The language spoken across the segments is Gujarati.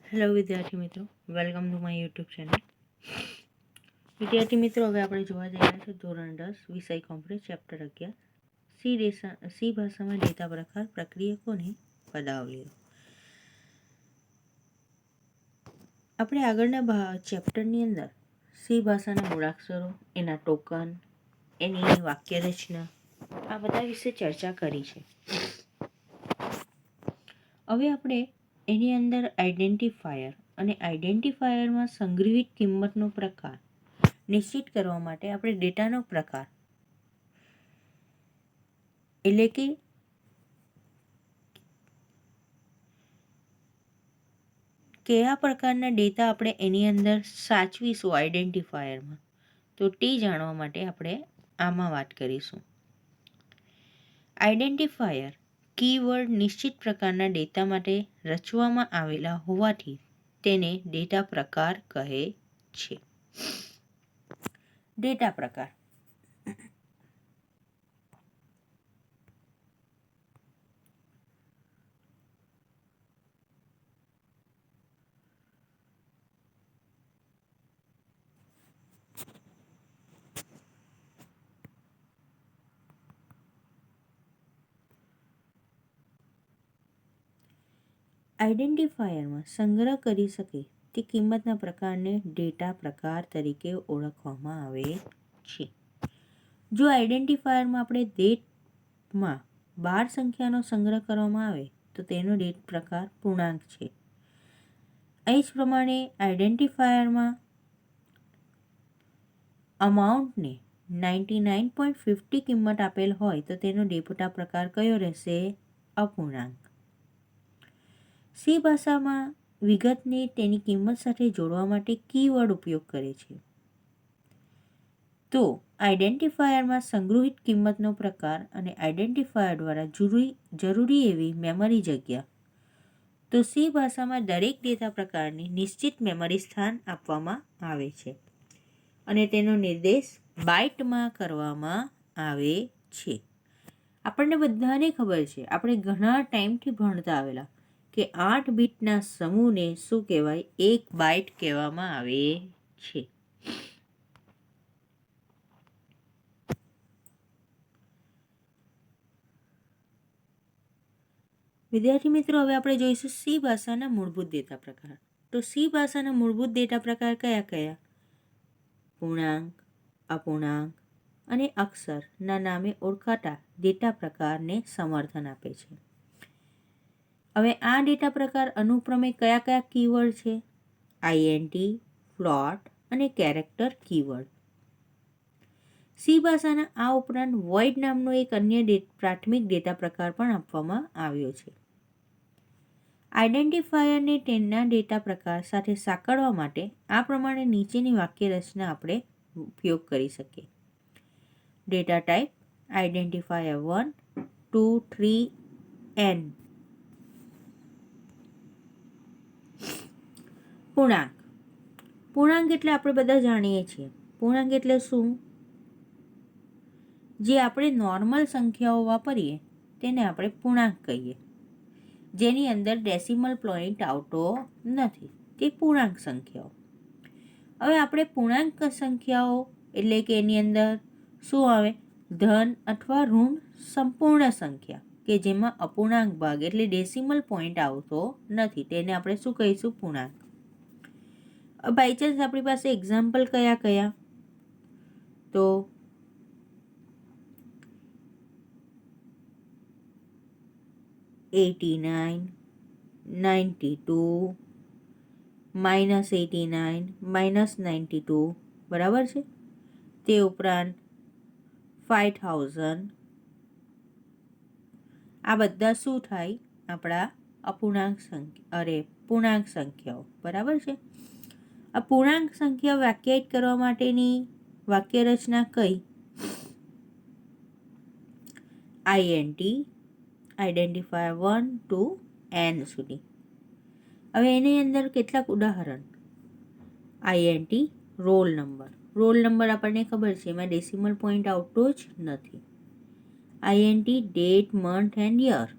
હેલો વિદ્યાર્થી મિત્રો, welcome to my YouTube channel. વિદ્યાર્થી મિત્રો, હવે આપણે જોવા જઈ રહ્યા છીએ ધોરણ 10 વિષય કોમ્પ્યુટર ચેપ્ટર 11 સી ભાષામાં ડેટા પ્રકાર, પ્રક્રિયકો અને પદાવલીઓ. આપણે આગળના ચેપ્ટરની અંદર સી ભાષાના મૂળાક્ષરો, એના ટોકન, એની વાક્ય રચના, આ બધા વિશે ચર્ચા કરી છે. હવે આપણે એની અંદર આઈડેન્ટિફાયર અને આઈડેન્ટિફાયરમાં સંગ્રહિત કિંમતનો પ્રકાર નિશ્ચિત કરવા માટે આપણે ડેટાનો પ્રકાર એટલે કે કયા પ્રકારના ડેટા આપણે એની અંદર સાચવીશું આઈડેન્ટિફાયરમાં, તો તે જાણવા માટે આપણે આમાં વાત કરીશું. આઈડેન્ટિફાયર કીવર્ડ નિશ્ચિત પ્રકારના ડેટા માટે રચવામાં આવેલા હોવાથી તેને ડેટા પ્રકાર કહે છે. ડેટા પ્રકાર. આઈડેન્ટિફાયરમાં સંગ્રહ કરી શકે તે કિંમતના પ્રકારને ડેટા પ્રકાર તરીકે ઓળખવામાં આવે છે. જો આઈડેન્ટિફાયરમાં આપણે ડેટમાં 12 સંખ્યાનો સંગ્રહ કરવામાં આવે તો તેનો ડેટ પ્રકાર પૂર્ણાંક છે. એ જ પ્રમાણે આઈડેન્ટિફાયરમાં અમાઉન્ટને 99.50 કિંમત આપેલ હોય તો તેનો ડેટા પ્રકાર કયો રહેશે? અપૂર્ણાંક. સી ભાષામાં વિગતને તેની કિંમત સાથે જોડવા માટે કીવર્ડ ઉપયોગ કરે છે. તો આઈડેન્ટિફાયરમાં સંગ્રહિત કિંમતનો પ્રકાર અને આઈડેન્ટિફાયર દ્વારા જરૂરી એવી મેમરી જગ્યા. તો સી ભાષામાં દરેક ડેટા પ્રકારને નિશ્ચિત મેમરી સ્થાન આપવામાં આવે છે અને તેનો નિર્દેશ બાઇટમાં કરવામાં આવે છે. આપણને બધાને ખબર છે, આપણે ઘણા ટાઈમથી ભણતા આવેલા કે 8 બીટના સમૂહને શું કહેવાય? 1 બાઇટ કહેવામાં આવે છે. વિદ્યાર્થી મિત્રો, હવે આપણે જોઈશું સી ભાષાના મૂળભૂત ડેટા પ્રકાર. તો સી ભાષાના મૂળભૂત ડેટા પ્રકાર કયા કયા? પૂર્ણાંક, અપૂર્ણાંક અને અક્ષરના નામે ઓળખાતા ડેટા પ્રકારને સમર્થન આપે છે. હવે આ ડેટા પ્રકાર અનુક્રમે કયા કયા કીવર્ડ છે? આઈએનટી, ફ્લોટ અને કેરેક્ટર કીવર્ડ. સી ભાષાના આ ઉપરાંત વોઇડ નામનો એક અન્ય પ્રાથમિક ડેટા પ્રકાર પણ આપવામાં આવ્યો છે. આઈડેન્ટિફાયરને તેના ડેટા પ્રકાર સાથે સાંકળવા માટે આ પ્રમાણે નીચેની વાક્ય રચના આપણે ઉપયોગ કરી શકીએ. Data type identifier 1, 2, 3, n. પૂર્ણાંક. પૂર્ણાંક એટલે આપણે બધા જાણીએ છીએ. પૂર્ણાંક એટલે શું? જે આપણે નોર્મલ સંખ્યાઓ વાપરીએ તેને આપણે પૂર્ણાંક કહીએ. જેની અંદર ડેસિમલ પોઈન્ટ આવતો નથી, તે પૂર્ણાંક સંખ્યાઓ. હવે આપણે પૂર્ણાંક સંખ્યાઓ એટલે કે એની અંદર શું આવે? ધન અથવા ઋણ સંપૂર્ણ સંખ્યા કે જેમાં અપૂર્ણાંક ભાગ એટલે ડેસિમલ પોઈન્ટ આવતો નથી, તેને આપણે શું કહીશું? પૂર્ણાંક. બાય ચાન્સ આપણી પાસે એક્ઝામ્પલ કયા કયા? તો 89, 92, -89, -92 બરાબર છે. તે ઉપરાંત 5000. આ બધા શું થાય? આપણા અપૂર્ણાંક પૂર્ણાંક સંખ્યાઓ બરાબર છે. આ પૂર્ણાંક સંખ્યા વ્યાખ્યાયિત કરવા માટેની વાક્ય રચના કઈ? આઈએનટી આઈડેન્ટિફાયર 1 to n સુધી. હવે એની અંદર કેટલાક ઉદાહરણ. INT roll number. Roll number આપણને ખબર છે, એમાં ડેસિમલ પોઈન્ટ આવતો જ નથી. INT date, month and year.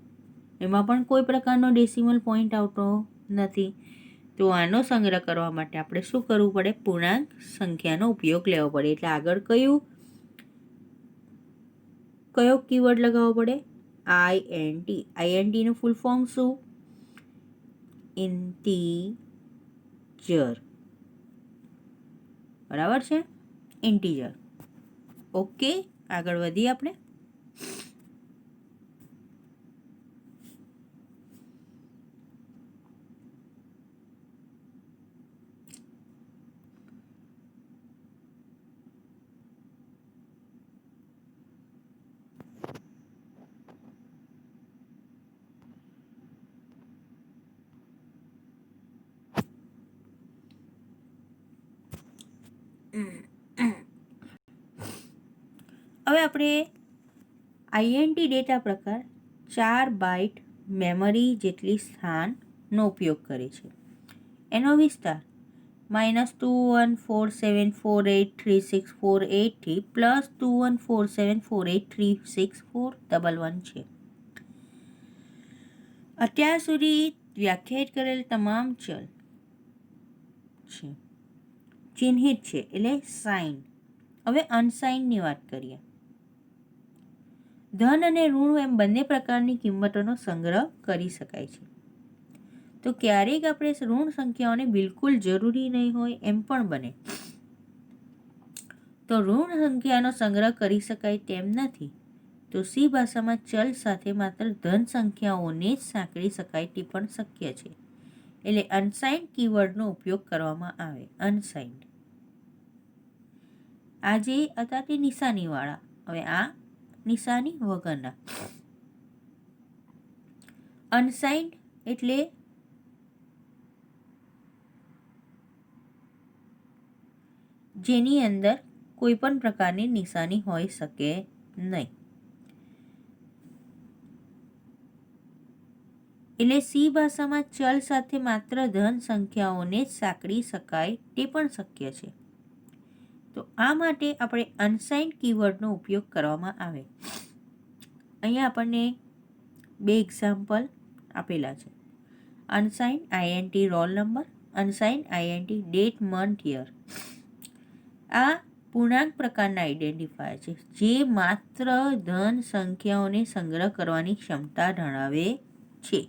એમાં પણ કોઈ પ્રકારનો ડેસિમલ પોઈન્ટ આવતો નથી. તો આનો સંગ્રહ કરવા માટે આપણે શું કરવું પડે? પૂર્ણાંક સંખ્યાનો ઉપયોગ લેવો પડે. એટલે આગળ કયો કીવર્ડ લગાવવો પડે? આઈએનટી. આઈએનટીનું ફૂલ ફોર્મ શું? ઇન્ટીજર. બરાબર છે? ઇન્ટીજર. ઓકે, આગળ વધીએ આપણે. હવે આપણે આઈએનટી ડેટા પ્રકાર 4 બાઇટ મેમરી જેટલી સ્થાનનો ઉપયોગ કરે છે. એનો વિસ્તાર -2147483648 થી +214748364111 છે. અત્યાર સુધી વ્યાખ્યાયિત કરેલ તમામ ચલ છે ચિહ્નિત છે, એટલે સાઇન. હવે અનસાઇનની વાત કરીએ. ધન અને ઋણ એમ બંને પ્રકારની કિંમતોનો સંગ્રહ કરી શકાય છે. તો ક્યારેક આપણે ઋણ સંખ્યાઓને બિલકુલ જરૂરી નહીં હોય એમ પણ બને. તો ઋણ સંખ્યાનો સંગ્રહ કરી શકાય તેમ નથી. તો સી ભાષામાં ચલ સાથે માત્ર ધન સંખ્યાઓને જ સાંકળી શકાય તે પણ શક્ય છે. એટલે અનસાઇન્ડ કીવર્ડનો ઉપયોગ કરવામાં આવે. અનસાઇન્ડ. આ જે હતા તે નિશાનીવાળા. હવે આ નિશાની વગરના. અનસાઇન્ડ એટલે જેની અંદર કોઈ પણ પ્રકારની નિશાની હોઈ શકે નહીં. એટલે સી ભાષામાં ચલ સાથે માત્ર ધન સંખ્યાઓને જ સાંકળી શકાય તે પણ શક્ય છે. તો આ માટે આપણે અનસાઇન્ડ કીવર્ડનો ઉપયોગ કરવામાં આવે. અહીંયા આપણને 2 એક્ઝામ્પલ આપેલા છે. Unsigned INT roll number, unsigned INT date month year. આ પૂર્ણાંક પ્રકારના આઈડેન્ટિફાયર છે જે માત્ર ધન સંખ્યાઓને સંગ્રહ કરવાની ક્ષમતા ધરાવે છે.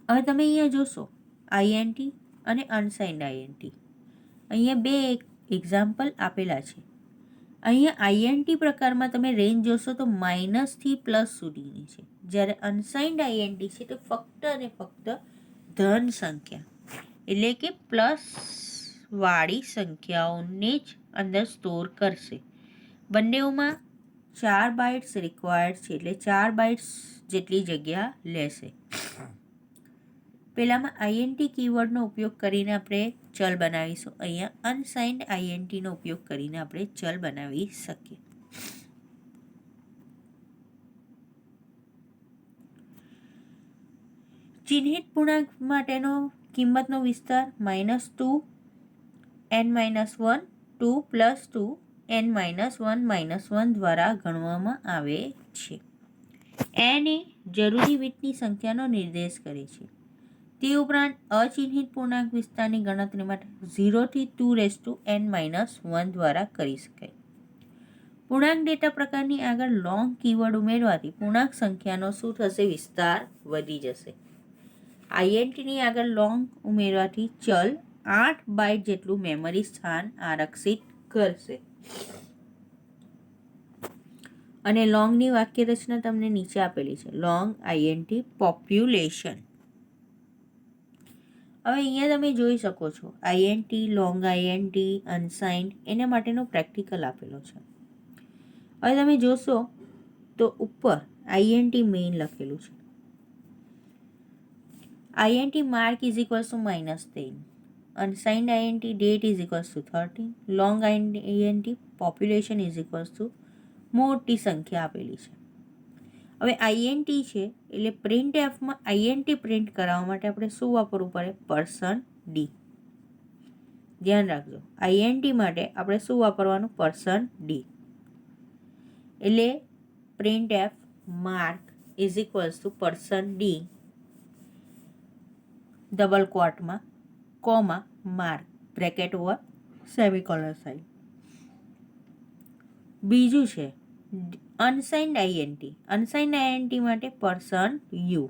હવે તમે અહીંયા જોશો આઈએનટી અને અનસાઇન્ડ આઈએનટી. અહીંયા 2 એક્ઝામ્પલ આપેલા છે. અહીંયા આઈએનટી પ્રકારમાં તમે રેન્જ જોશો તો માઇનસથી પ્લસ સુધીની છે. જ્યારે અનસાઇન્ડ આઈએનટી છે તો ફક્ત અને ફક્ત ધન સંખ્યા એટલે કે પ્લસ વાળી સંખ્યાઓને જ અંદર સ્ટોર કરશે. બંનેઓમાં 4 બાઇટ્સ રિક્વાયર્ડ છે, એટલે 4 બાઇટ્સ જેટલી જગ્યા લેશે. પહેલામાં આઈએનટી કીવર્ડનો ઉપયોગ કરીને આપણે ચલ બનાવીશું. અહીંયા અનસાઇન્ડ આઈએનટીનો ઉપયોગ કરીને આપણે ચલ બનાવી શકીએ. ચિહ્નિત પૂર્ણાંક માટેનો કિંમતનો વિસ્તાર -2 n-1 2 + 2 n-1 -1 દ્વારા ગણવામાં આવે છે. n એ જરૂરી બીટની સંખ્યાનો નિર્દેશ કરે છે. તે ઉપરાંત અચિહ્નિત પૂર્ણાંક વિસ્તારની ગણતરી માટે 0 થી 2n-1 દ્વારા કરી શકાય. પૂર્ણાંક ડેટા પ્રકારની આગળ લોંગ કીવર્ડ ઉમેરવાથી પૂર્ણાંક સંખ્યાનો શું થશે? વિસ્તાર વધી જશે. આઈએનટીની આગળ લોંગ ઉમેરવાથી ચલ 8 બાઇટ જેટલું મેમરી સ્થાન આરક્ષિત કરશે. અને લોંગની વાક્યરચના તમને નીચે આપેલી છે. Long INT population. હવે અહીંયા તમે જોઈ શકો છો આઈએનટી, લોંગ આઈએનટી, અનસાઇન્ડ એના માટેનો પ્રેક્ટિકલ આપેલો છે. હવે તમે જોશો તો ઉપર આઈએનટી મેઇન લખેલું છે. INT mark -10, unsigned INT date =13, long INT population મોટી સંખ્યા આપેલી છે. હવે આઈએનટી છે એટલે પ્રિન્ટ એફમાં આઈએનટી પ્રિન્ટ કરાવવા માટે આપણે શું વાપરવું પડે? %d. ધ્યાન રાખજો, આઈએનટી માટે આપણે શું વાપરવાનું? %d. એટલે print F mark %d double ક્વોટમાં comma mark bracket over semicolon sign. બીજું છે અનસાઇન્ડ આઈએનટી. અનસાઇન્ડ આઈએનટી માટે પર્સન યુ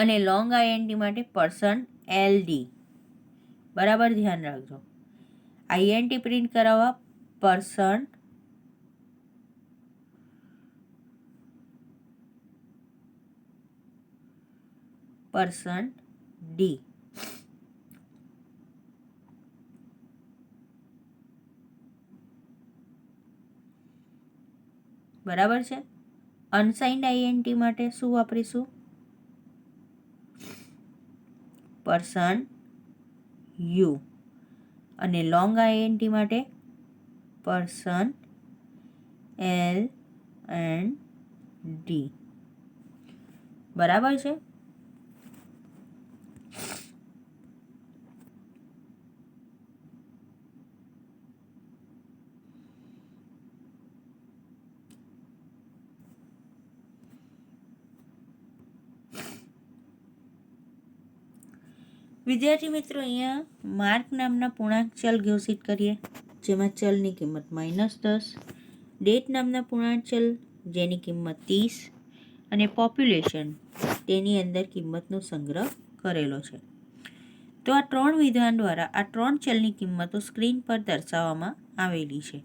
અને લોંગ આઈએનટી માટે પર્સન એલડી. બરાબર ધ્યાન રાખજો. આઈએનટી પ્રિન્ટ કરાવવા પર્સન ડી. બરાબર છે. અનસાઇન્ડ આઈએનટી માટે શું વાપરીશું? પર્સન યુ અને લોંગ આઈએનટી માટે પર્સન એલ એન્ડ ડી. બરાબર છે. વિદ્યાર્થી મિત્રો, અહીંયા માર્ક નામના પૂર્ણાંક ચલ ઘોષિત કરીએ, જેમાં ચલની કિંમત -10, ડેટ નામના પૂર્ણાંક ચલ જેની કિંમત 30 અને પોપ્યુલેશન તેની અંદર કિંમતનો સંગ્રહ કરેલો છે. તો આ 3 વિધાન દ્વારા આ 3 ચલની કિંમતો સ્ક્રીન પર દર્શાવવામાં આવેલી છે.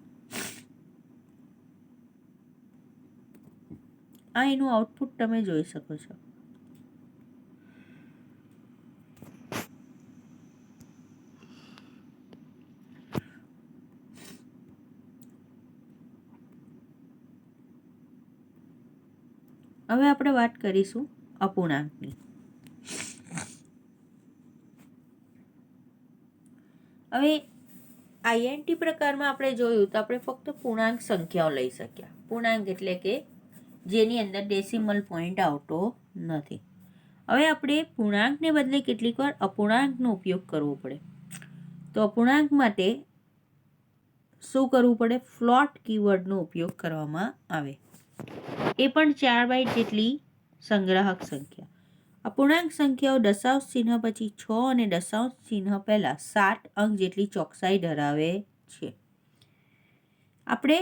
આ એનું આઉટપુટ તમે જોઈ શકો છો. હવે આપણે વાત કરીશું અપૂર્ણાંકની. હવે આઈએનટી પ્રકારમાં આપણે જોયું તો આપણે ફક્ત પૂર્ણાંક સંખ્યાઓ લઈ શક્યા. પૂર્ણાંક એટલે કે જેની અંદર ડેસિમલ પોઈન્ટ આવતો નથી. હવે આપણે પૂર્ણાંકને બદલે કેટલીક વાર અપૂર્ણાંકનો ઉપયોગ કરવો પડે. તો અપૂર્ણાંક માટે શું કરવું પડે? ફ્લોટ કીવર્ડનો ઉપયોગ કરવામાં આવે. એ પણ 4 બાઇટ જેટલી સંગ્રાહક સંખ્યા. અપૂર્ણાંક સંખ્યાઓ દશાંશ ચિહ્ન પછી 6 અને દશાંશ ચિહ્ન પહેલા 7 અંક જેટલી ચોકસાઈ ધરાવે છે. આપણે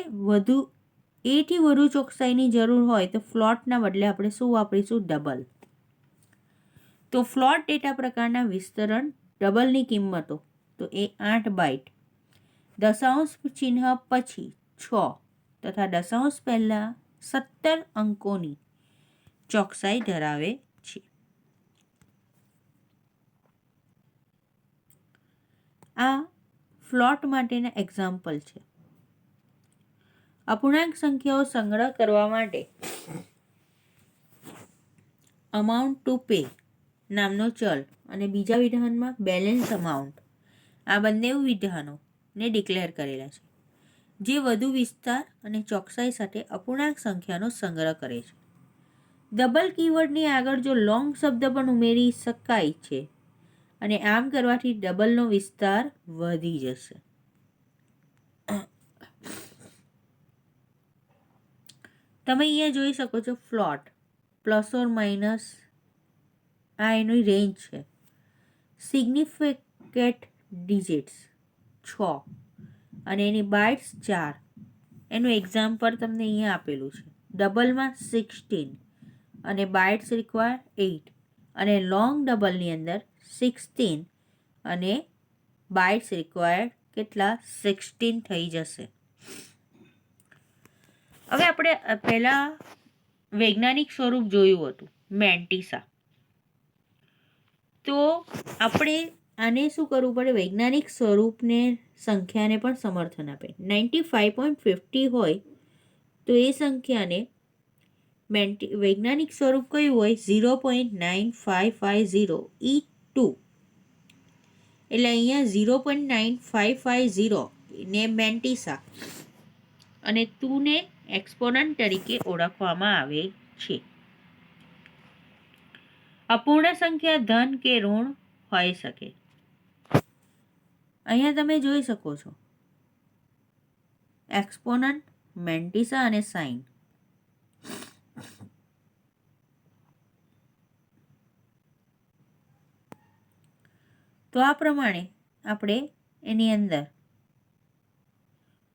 એથી વધુ ચોકસાઈની જરૂર હોય તો ફ્લોટના બદલે આપણે શું વાપરીશું? ડબલ. તો ફ્લોટ ડેટા પ્રકારના વિસ્તરણ ડબલની કિંમતો તો એ 8 બાઇટ, દશાંશ ચિહ્ન પછી 6 તથા દશાંશ પહેલા 17 અંકોની ચોકસાઈ ધરાવે છે. આ ફ્લોટ માટેના એક્ઝામ્પલ છે. અપૂર્ણાંક સંખ્યાઓ સંગ્રહ કરવા માટે અમાઉન્ટ ટુ પે નામનો ચલ અને બીજા વિધાનમાં બેલેન્સ અમાઉન્ટ, આ બંને વિધાનોને ડિક્લેર કરેલા છે, જે વધુ વિસ્તાર અને ચોકસાઈ સાથે અપૂર્ણાંક સંખ્યાનો સંગ્રહ કરે છે. ડબલ કીવર્ડની આગળ જો લોંગ શબ્દ પણ ઉમેરી શકાય છે અને આમ કરવાથી ડબલનો વિસ્તાર વધી જશે. તમે અહીંયા જોઈ શકો છો ફ્લોટ પ્લસ ઓર માઇનસ, આ એની રેન્જ છે. સિગ્નિફિકેન્ટ ડિજિટ્સ 6 અને એની બાઇટ્સ 4. એનું એક્ઝામ્પલ તમને અહીંયા આપેલું છે. ડબલમાં 16 અને બાઇટ્સ રિક્વાયર 8 અને લોંગ ડબલની અંદર 16 અને બાઇટ્સ રિક્વાયર્ડ કેટલા? 16 થઈ જશે. હવે આપણે પહેલાં વૈજ્ઞાનિક સ્વરૂપ જોયું હતું મેન્ટિસા. તો આપણે આને શું કરવું પડે? વૈજ્ઞાનિક સ્વરૂપને સંખ્યાને પણ સમર્થન આપે. 95.50 હોય તો એ સંખ્યાને વૈજ્ઞાનિક સ્વરૂપ કયું હોય? 0.9550 E2. એટલે અહીંયા 0.9550 ને મેન્ટિસા અને 2 ને એક્સપોનન્ટ તરીકે ઓળખવામાં આવે છે. અપૂર્ણ સંખ્યા ધન કે ઋણ હોઈ શકે. અહીંયા તમે જોઈ શકો છો એક્સપોનન્ટ, મેન્ટિસા અને સાઇન. તો આ પ્રમાણે આપણે એની અંદર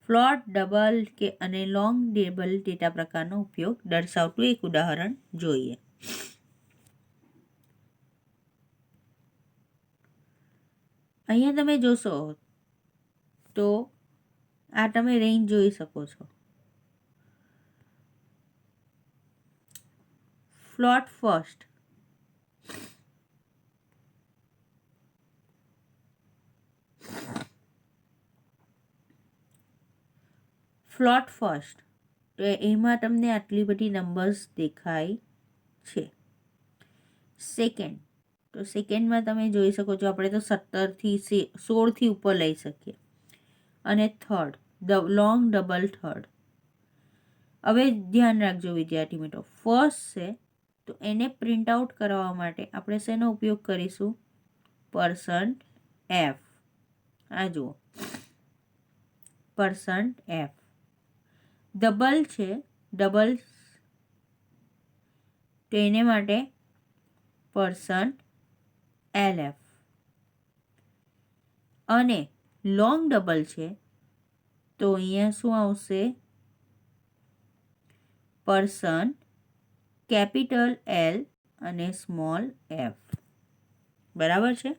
ફ્લોટ, ડબલ કે અને લોંગ ડબલ ડેટા પ્રકારનો ઉપયોગ દર્શાવતું એક ઉદાહરણ જોઈએ. અહીંયા તમે જોશો તો આ તમે રેન્જ જોઈ શકો છો. ફ્લોટ ફર્સ્ટ, ફ્લોટ ફર્સ્ટ, તો એમાં તમને આટલી બધી નંબર્સ દેખાય છે. સેકન્ડ, તો સેકન્ડમાં તમે જોઈ શકો છો આપણે તો 17થી 16થી ઉપર લઈ શકીએ. અને થર્ડ, લોંગ ડબલ થર્ડ. હવે ધ્યાન રાખજો વિદ્યાર્થી મિત્રો, ફર્સ્ટ છે તો એને પ્રિન્ટ આઉટ કરવા માટે આપણે શેનો ઉપયોગ કરીશું? %F. આ જુઓ, %F. ડબલ છે, ડબલ, તો એને માટે %LF. અને લોંગ ડબલ છે તો અહીંયા શું આવશે? કેપિટલ L અને સ્મોલ f. બરાબર છે?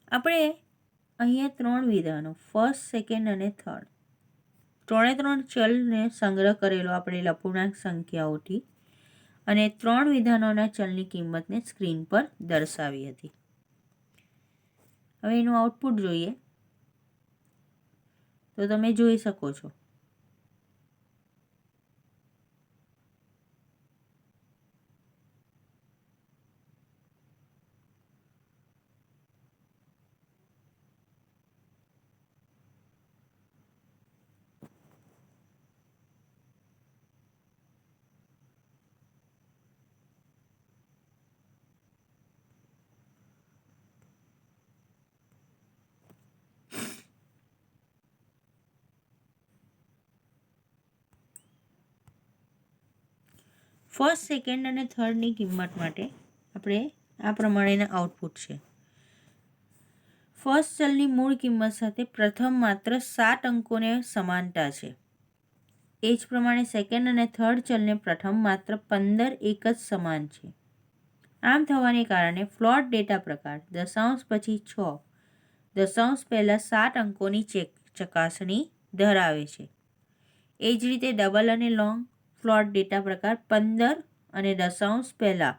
આપણે અહીંયા 3 વિધાનો, ફર્સ્ટ, સેકન્ડ અને થર્ડ, ત્રણે ચલને સંગ્રહ કરેલો આપણે અપૂર્ણાંક સંખ્યાઓથી અને 3 વિધાનોના ચલની કિંમતને સ્ક્રીન પર દર્શાવી હતી. હવે એનું આઉટપુટ જોઈએ તો તમે જોઈ શકો છો. ફર્સ્ટ, સેકન્ડ અને થર્ડની કિંમત માટે આપણે આ પ્રમાણેના આઉટપુટ છે. ફર્સ્ટ ચલની મૂળ કિંમત સાથે પ્રથમ માત્ર 7 અંકોને સમાનતા છે. એ જ પ્રમાણે સેકન્ડ અને થર્ડ ચલને પ્રથમ માત્ર 15 એક જ સમાન છે. આમ થવાને કારણે ફ્લોટ ડેટા પ્રકાર દશાંશ પછી 6, દશાંશ પહેલાં 7 અંકોની ચકાસણી ધરાવે છે. એ જ રીતે ડબલ અને લોંગ ફ્લોટ ડેટા પ્રકાર 15 અને દશાંશ પહેલાં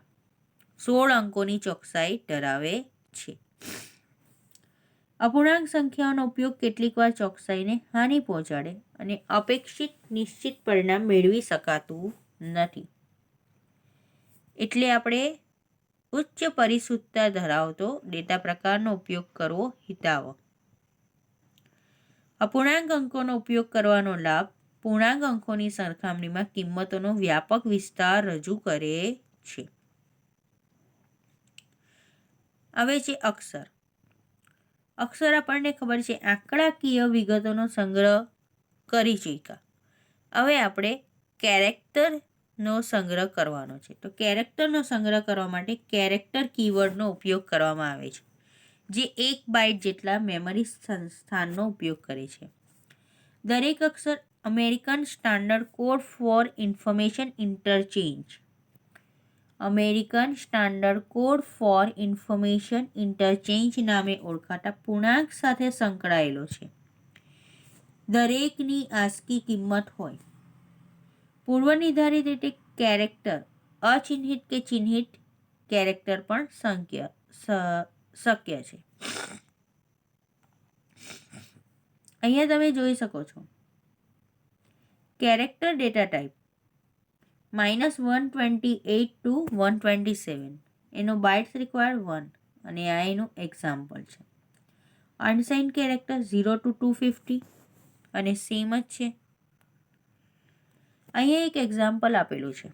16 અંકોની ચોકસાઈ ધરાવે છે. અપૂર્ણાંક સંખ્યાઓનો ઉપયોગ કેટલીકવાર ચોકસાઈને હાનિ પહોંચાડે અને અપેક્ષિત નિશ્ચિત પરિણામ મેળવી શકાતું નથી. એટલે આપણે ઉચ્ચ પરિશુદ્ધતા ધરાવતો ડેટા પ્રકારનો ઉપયોગ કરવો હિતાવહ. અપૂર્ણાંક અંકોનો ઉપયોગ કરવાનો લાભ પૂર્ણાંક અંકોની સરખામણીમાં કિંમતોનો વ્યાપક વિસ્તાર રજૂ કરે છે. હવે છે અક્ષર. અક્ષર આપણને ખબર છે આંકડાકીય વિગતોનો સંગ્રહ કરી ચૂક્યા. હવે આપણે કેરેક્ટરનો સંગ્રહ કરવાનો છે. તો કેરેક્ટરનો સંગ્રહ કરવા માટે કેરેક્ટર કીવર્ડનો ઉપયોગ કરવામાં આવે છે, જે 1 બાઇટ જેટલા મેમરી સ્થાનનો ઉપયોગ કરે છે. દરેક અક્ષર American standard code for information interchange, American standard code for information interchange નામે ઓળખાતા પૂર્ણાંક સાથે સંકળાયેલો છે. દરેકની આસ્કી કિંમત હોય. પૂર્વનિર્ધારિત રીતે કેરેક્ટર અચિહ્નિત કે ચિહ્નિત કેરેક્ટર પણ શક્ય છે. અહીંયા તમે જોઈ શકો છો કેરેક્ટર ડેટા ટાઈપ -128 to 127, એનો બાઇટ્સ રિક્વાયર્ડ 1 અને આ એનું એક્ઝામ્પલ છે. અનસાઇન કેરેક્ટર 0 to 250 અને સેમ જ છે. અહીંયા એક એક્ઝામ્પલ આપેલું છે.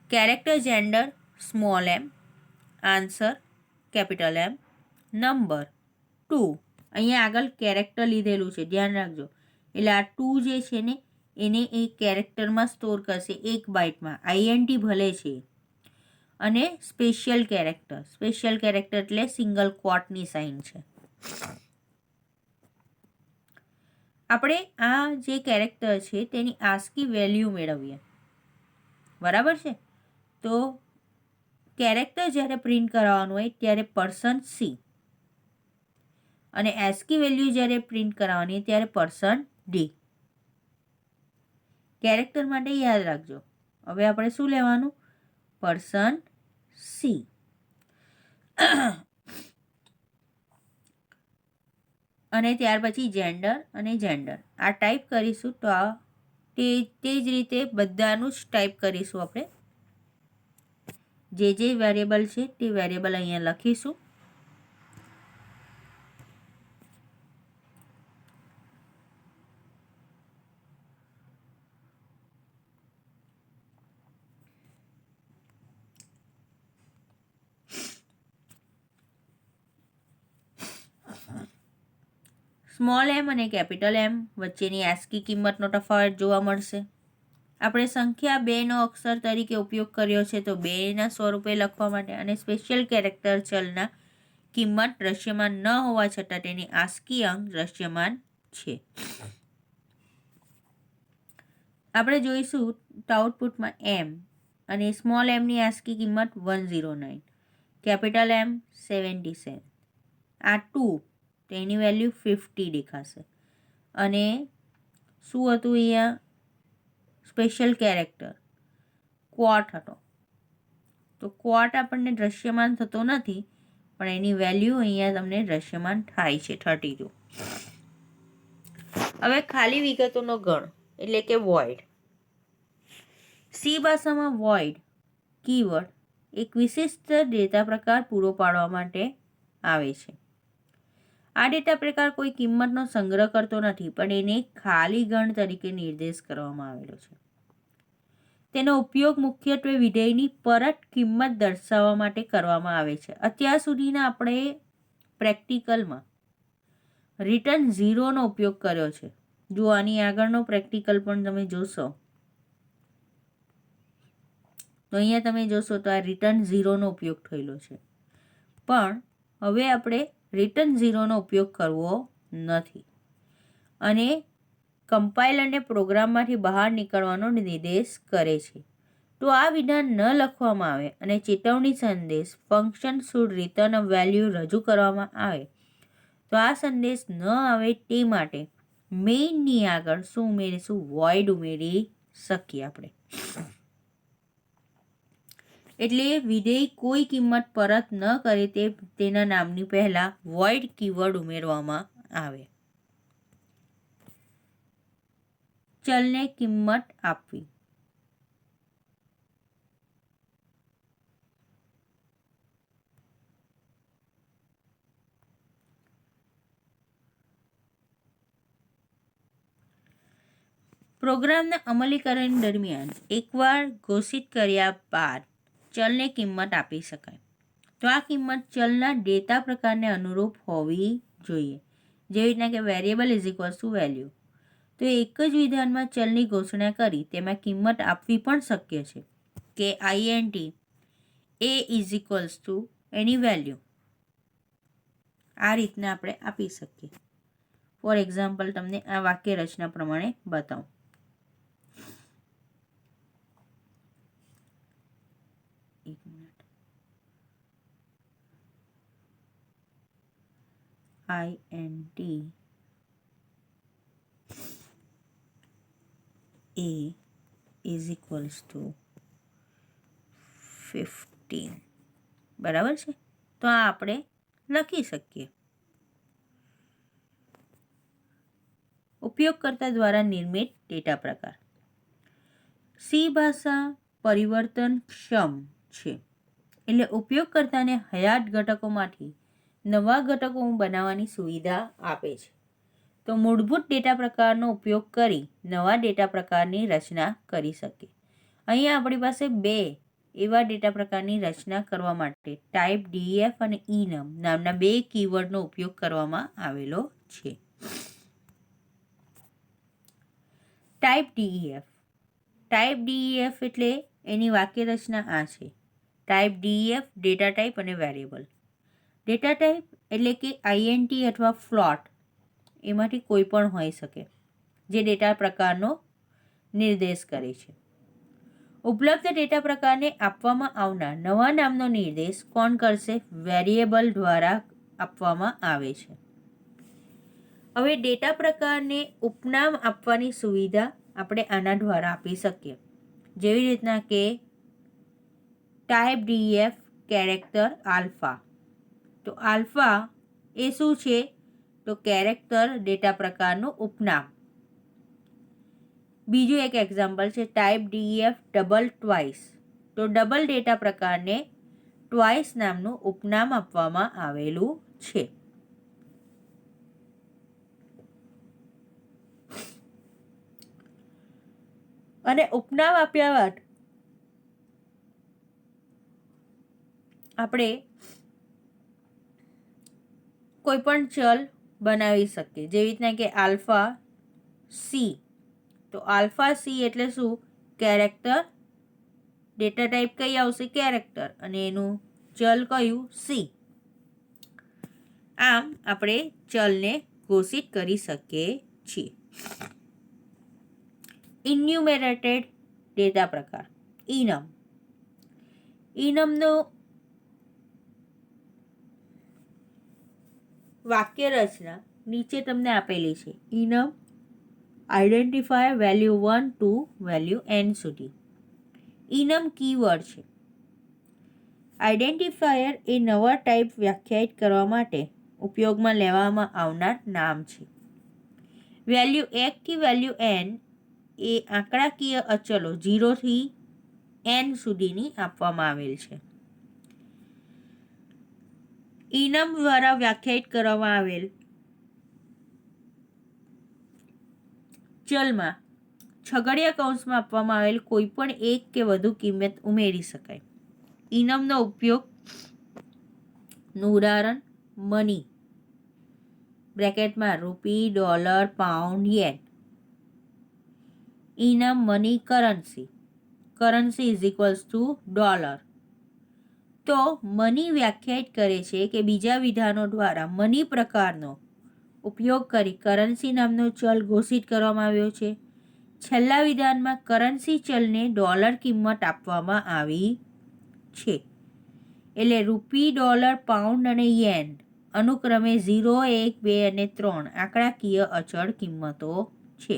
કેરેક્ટર જેન્ડર સ્મોલ એમ, આન્સર કેપિટલ એમ, નંબર 2. અહીંયા આગળ કેરેક્ટર લીધેલું છે, ધ્યાન રાખજો. એટલે આ 2 જે છે ને એને એ કેરેક્ટરમાં સ્ટોર કરશે 1 બાઇટમાં. આઈએનટી ભલે છે. અને સ્પેશિયલ કેરેક્ટર એટલે સિંગલ ક્વોટની સાઇન છે. આપણે આ જે કેરેક્ટર છે તેની આસ્કી વેલ્યુ મેળવીએ, બરાબર છે. તો કેરેક્ટર જ્યારે પ્રિન્ટ કરાવવાનું હોય ત્યારે %C અને એસ્કી વેલ્યુ જ્યારે પ્રિન્ટ કરાવવાની ત્યારે %D. કેરેક્ટર માટે યાદ રાખજો. હવે આપણે શું લેવાનું? %C. અને ત્યાર પછી જેન્ડર અને જેન્ડર આ ટાઈપ કરીશું તો આ તે જ રીતે બધાનું જ ટાઈપ કરીશું. આપણે જે વેરિયેબલ છે તે વેરિયેબલ અહીંયા લખીશું. સ્મોલ એમ અને કેપિટલ એમ વચ્ચેની આસ્કી કિંમતનો તફાવત જોવા મળશે. આપણે સંખ્યા 2નો અક્ષર તરીકે ઉપયોગ કર્યો છે તો 2ના સ્વરૂપે લખવા માટે, અને સ્પેશિયલ કેરેક્ટર ચલના કિંમત દ્રશ્યમાન ન હોવા છતાં તેની આસ્કી અંક દ્રશ્યમાન છે. આપણે જોઈશું આઉટપુટમાં એમ અને સ્મોલ એમની આસ્કી કિંમત 109, કેપિટલ એમ 77, આ 2 તેની વેલ્યુ 50 દેખાશે. અને શું હતું અહીંયા? સ્પેશિયલ કેરેક્ટર ક્વોટ હતો. તો ક્વોટ આપણને દ્રશ્યમાન થતો નથી, પણ એની વેલ્યુ અહીંયા તમને દ્રશ્યમાન થાય છે 32. હવે ખાલી વિગતોનો ગણ એટલે કે વોઇડ. સી ભાષામાં વોઇડ કીવર્ડ એક વિશિષ્ટ ડેટા પ્રકાર પૂરો પાડવા માટે આવે છે. આ ડેટા પ્રકાર કોઈ કિંમતનો સંગ્રહ કરતો નથી, પણ એને ખાલી ગણ તરીકે નિર્દેશ કરવામાં આવેલો છે. તેનો ઉપયોગ મુખ્યત્વે વિધેયની પરત કિંમત દર્શાવવા માટે કરવામાં આવે છે. અત્યાર સુધીના આપણે પ્રેક્ટિકલમાં રિટર્ન 0નો ઉપયોગ કર્યો છે. જો આની આગળનો પ્રેક્ટિકલ પણ તમે જોશો તો અહીંયા તમે જોશો તો આ રિટર્ન 0નો ઉપયોગ થયેલો છે. પણ હવે આપણે રિટર્ન 0નો ઉપયોગ કરવો નથી અને કમ્પાઇલરને પ્રોગ્રામમાંથી બહાર નીકળવાનો નિર્દેશ કરે છે. તો આ વિધાન ન લખવામાં આવે અને ચેતવણી સંદેશ function should return a value રજૂ કરવામાં આવે તો આ સંદેશ ન આવે તે માટે મેઇનની આગળ શું ઉમેરીશું? વોઇડ ઉમેરી શકીએ આપણે. એટલે વિધેય કોઈ કિંમત પરત ન કરે તેના નામની પહેલા વોઇડ કીવર્ડ ઉમેરવામાં આવે. ચલને કિંમત આપવી. પ્રોગ્રામના અમલીકરણ દરમિયાન એકવાર ઘોષિત કર્યા બાદ ચલને કિંમત આપી શકાય. તો આ કિંમત ચલના ડેટા પ્રકારને અનુરૂપ હોવી જોઈએ. જેવી રીતના કે variable is equals two value. તો એક જ વિધાનમાં ચલની ઘોષણા કરી તેમાં કિંમત આપવી પણ શક્ય છે કે INT A is equals two any value. આ રીતના આપણે આપી શકીએ. ફોર એક્ઝામ્પલ તમને આ વાક્ય રચના પ્રમાણે બતાવું. એક minute. INT A is equals two 15, બરાબર છે. તો આ આપણે લખી શકીએ. ઉપયોગકર્તા દ્વારા નિર્મિત ડેટા પ્રકાર. સી ભાષા પરિવર્તનક્ષમ છે, એટલે ઉપયોગકર્તાને હયાત ઘટકોમાંથી નવા ઘટકો બનાવવાની સુવિધા આપે છે. તો મૂળભૂત ડેટા પ્રકારનો ઉપયોગ કરી નવા ડેટા પ્રકારની રચના કરી શકે. અહીંયા આપણી પાસે બે એવા ડેટા પ્રકારની રચના કરવા માટે ટાઈપ DEF અને enum નામના બે કીવર્ડનો ઉપયોગ કરવામાં આવેલો છે. Type DEF. ટાઈપ DEF એટલે એની વાક્ય રચના આ છે. ટાઈપ DEF ડેટા ટાઈપ અને વેરિયેબલ. ડેટા ટાઈપ એટલે કે INT અથવા ફ્લોટ એમાંથી કોઈ પણ હોઈ શકે જે ડેટા પ્રકારનો નિર્દેશ કરે છે. ઉપલબ્ધ ડેટા પ્રકારને આપવામાં આવનાર નવા નામનો નિર્દેશ કોણ કરશે? વેરિયેબલ દ્વારા આપવામાં આવે છે. હવે ડેટા પ્રકારને ઉપનામ આપવાની સુવિધા આપણે આના દ્વારા આપી શકીએ, જેવી રીતના કે ટાઈપ DEF કેરેક્ટર આલ્ફા. તો આલ્ફા એ શું છે? તો કેરેક્ટર ડેટા પ્રકારનું ઉપનામ. બીજું એક એક્ઝામ્પલ છે ટાઈપ DEF ડબલ ટ્વાઇસ. તો ડબલ ડેટા પ્રકારને ટ્વાઇસ નામનું ઉપનામ આપવામાં આવેલું છે. અને ઉપનામ આપ્યા બાદ આપણે કોઈ પણ ચલ બનાવી શકીએ, જેવી રીતના કે આલ્ફા સી. તો આલ્ફા સી એટલે શું? કેરેક્ટર. ડેટા ટાઈપ કઈ આવશે? કેરેક્ટર. અને એનું ચલ કયું? સી. આમ આપણે ચલને ઘોષિત કરી શકીએ છીએ. ઇન્યુમેરેટેડ ડેટા પ્રકાર enum. enumનો વાક્ય રચના નીચે તમને આપેલી છે. enum identifier value 1 to value n સુધી. enum કીવર્ડ છે. આઈડેન્ટિફાયર એ નવા ટાઈપ વ્યાખ્યાયિત કરવા માટે ઉપયોગમાં લેવામાં આવનાર નામ છે. વેલ્યુ 1 થી વેલ્યુ n એ આંકડાકીય અચલો 0 થી n સુધીની આપવામાં આવેલ છે. enum દ્વારા વ્યાખ્યાયિત કરવામાં આવેલ ચલમાં છગડીયા કૌંસમાં આપવામાં આવેલ કોઈ પણ એક કે વધુ કિંમત ઉમેરી શકાય. enumનો ઉપયોગનું ઉદાહરણ મની બ્રેકેટમાં rupee, dollar, pound, yen. enum money currency. Currency is equals to dollar. તો મની વ્યાખ્યાયિત કરે છે કે બીજા વિધાનો દ્વારા મની પ્રકારનો ઉપયોગ કરી કરન્સી નામનો ચલ ઘોષિત કરવામાં આવ્યો છે. છેલ્લા વિધાનમાં કરન્સી ચલને ડોલર કિંમત આપવામાં આવી છે. એટલે રૂપી, ડોલર, પાઉન્ડ અને યેન અનુક્રમે 0, 1, 2 અને 3 આંકડાકીય અચળ કિંમતો છે.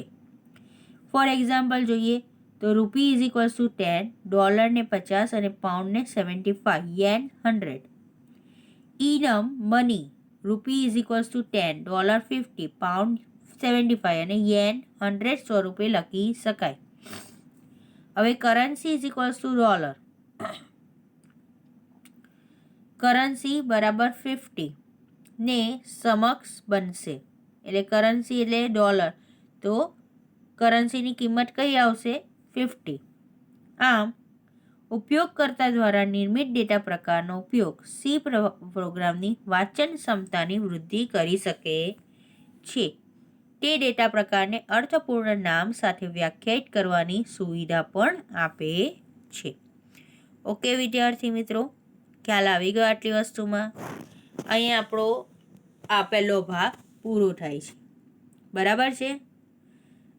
ફોર એક્ઝામ્પલ જોઈએ તો રૂપી ઇઝ ઇક્વલ્સ ટુ 10, ડોલરને 50 અને પાઉન્ડને 75, યેન 100. enum મની રૂપી is equals two 10, dollar 50, pound 75 અને યેન 100 સ્વરૂપે લખી શકાય. હવે currency is equals to dollar. Currency બરાબર 50 ને સમકક્ષ બનશે. એટલે કરન્સી એટલે ડોલર, તો કરન્સીની કિંમત કઈ આવશે? 50. આમ ઉપયોગકર્તા દ્વારા નિર્મિત ડેટા પ્રકારનો ઉપયોગ સી પ્રોગ્રામની વાંચન ક્ષમતાની વૃદ્ધિ કરી શકે છે. તે ડેટા પ્રકારને અર્થપૂર્ણ નામ સાથે વ્યાખ્યાયિત કરવાની સુવિધા પણ આપે છે. ઓકે વિદ્યાર્થી મિત્રો, ખ્યાલ આવી ગયો આટલી વસ્તુમાં? અહીંયા આપણો આ પહેલો ભાગ પૂરો થાય છે. બરાબર છે?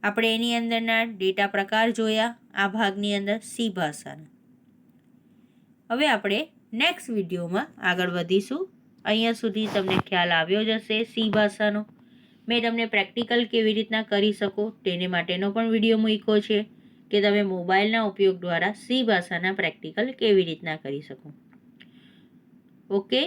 આપણે એની અંદરના ડેટા પ્રકાર જોયા આ ભાગની અંદર સી ભાષાના. હવે આપણે નેક્સ્ટ વિડીયોમાં આગળ વધીશું. અહીંયા સુધી તમને ખ્યાલ આવ્યો જ હશે સી ભાષાનો. મેં તમને પ્રેક્ટિકલ કેવી રીતના કરી શકો તેને માટેનો પણ વિડીયો મૂક્યો છે કે તમે મોબાઈલના ઉપયોગ દ્વારા સી ભાષાના પ્રેક્ટિકલ કેવી રીતના કરી શકો. ઓકે.